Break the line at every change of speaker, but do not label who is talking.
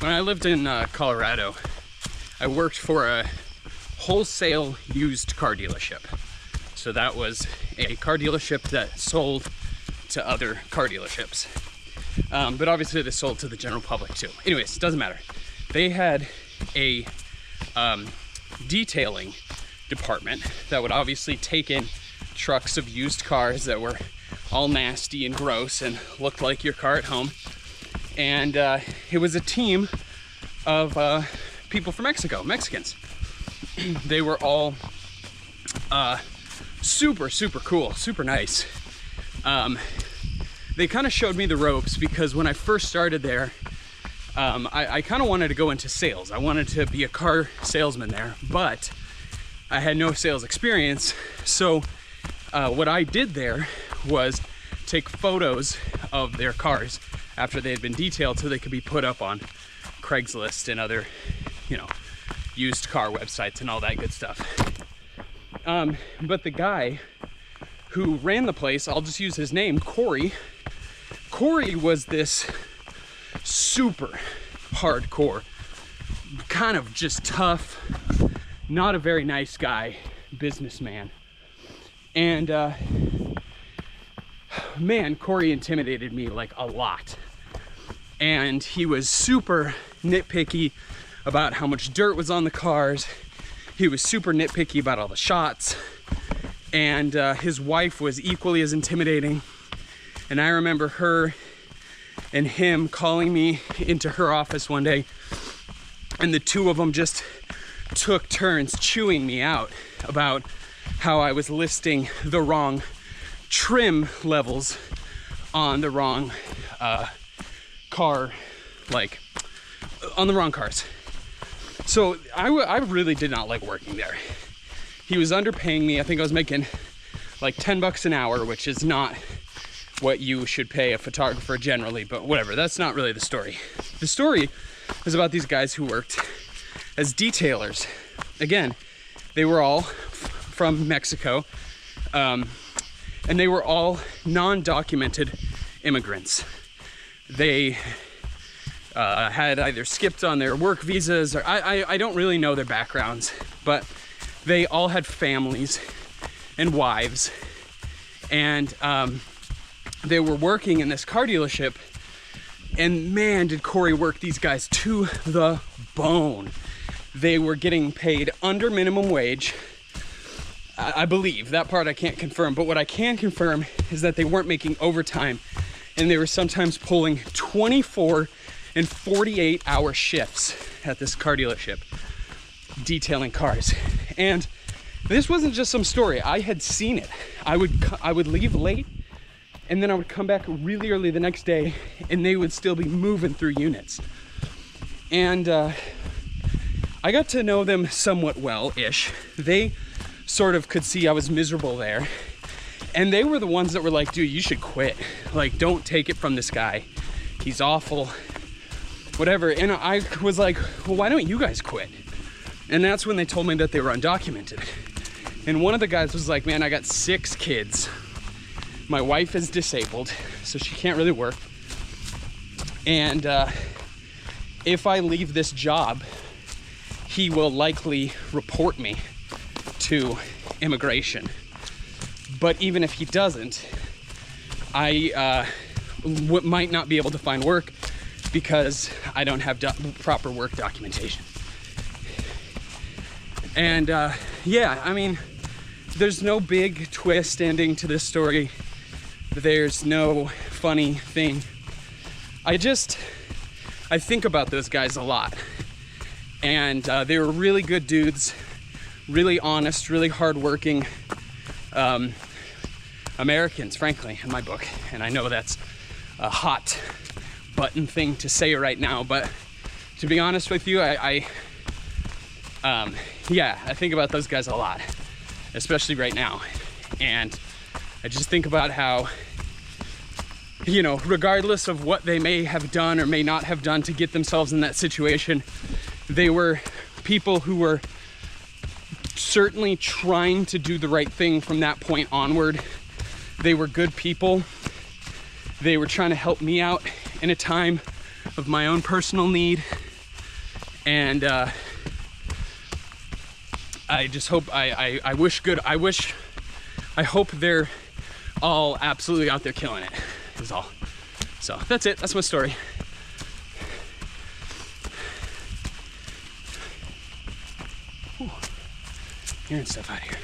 When I lived in Colorado, I worked for a wholesale used car dealership. So that was a car dealership that sold to other car dealerships. But obviously they sold to the general public too. Anyways, doesn't matter. They had a detailing department that would obviously take in trucks of used cars that were all nasty and gross and looked like your car at home. And it was a team of people from Mexico, Mexicans. They were all super cool, super nice. They kind of showed me the ropes because when I first started there, I kind of wanted to go into sales. I wanted to be a car salesman there, but I had no sales experience. So what I did there was take photos of their cars after they had been detailed so they could be put up on Craigslist and other, used car websites and all that good stuff. But the guy who ran the place, I'll just use his name, Corey. Corey was this super hardcore, kind of just tough, not a very nice guy, businessman. And man, Corey intimidated me like a lot. And he was super nitpicky about how much dirt was on the cars. He was super nitpicky about all the shots. And his wife was equally as intimidating. And I remember her and him calling me into her office one day, and the two of them just took turns chewing me out about how I was listing the wrong trim levels on the wrong car, like on the wrong cars. So I really did not like working there. He was underpaying me. I think I was making like $10 an hour, which is not what you should pay a photographer generally, but whatever, that's not really the story. The story is about these guys who worked as detailers. Again, they were all from Mexico, and they were all non-documented immigrants. They had either skipped on their work visas, or I don't really know their backgrounds, but they all had families and wives, and they were working in this car dealership, and man, did Corey work these guys to the bone. They were getting paid under minimum wage. I believe that part I can't confirm, but what I can confirm is that they weren't making overtime, and they were sometimes pulling 24 and 48-hour shifts at this car dealership detailing cars. And this wasn't just some story. I had seen it. I would leave late, and then I would come back really early the next day, and they would still be moving through units. And I got to know them somewhat well-ish. They sort of could see I was miserable there. And they were the ones that were like, dude, you should quit. Like, don't take it from this guy. He's awful, whatever. And I was like, well, why don't you guys quit? And that's when they told me that they were undocumented. And one of the guys was like, man, I got 6 kids. My wife is disabled, so she can't really work. And if I leave this job, he will likely report me to immigration. But even if he doesn't, I might not be able to find work because I don't have proper work documentation. And yeah, I mean, there's no big twist ending to this story. There's no funny thing. I think about those guys a lot. And they were really good dudes, really honest, really hardworking Americans, frankly, in my book. And I know that's a hot button thing to say right now, but to be honest with you, I think about those guys a lot, especially right now. And I just think about how, regardless of what they may have done or may not have done to get themselves in that situation, they were people who were certainly trying to do the right thing from that point onward. They were good people. They were trying to help me out in a time of my own personal need. And I just hope, I hope they're all absolutely out there killing it, is all. So that's it, that's my story. Whew. Hearing stuff out here.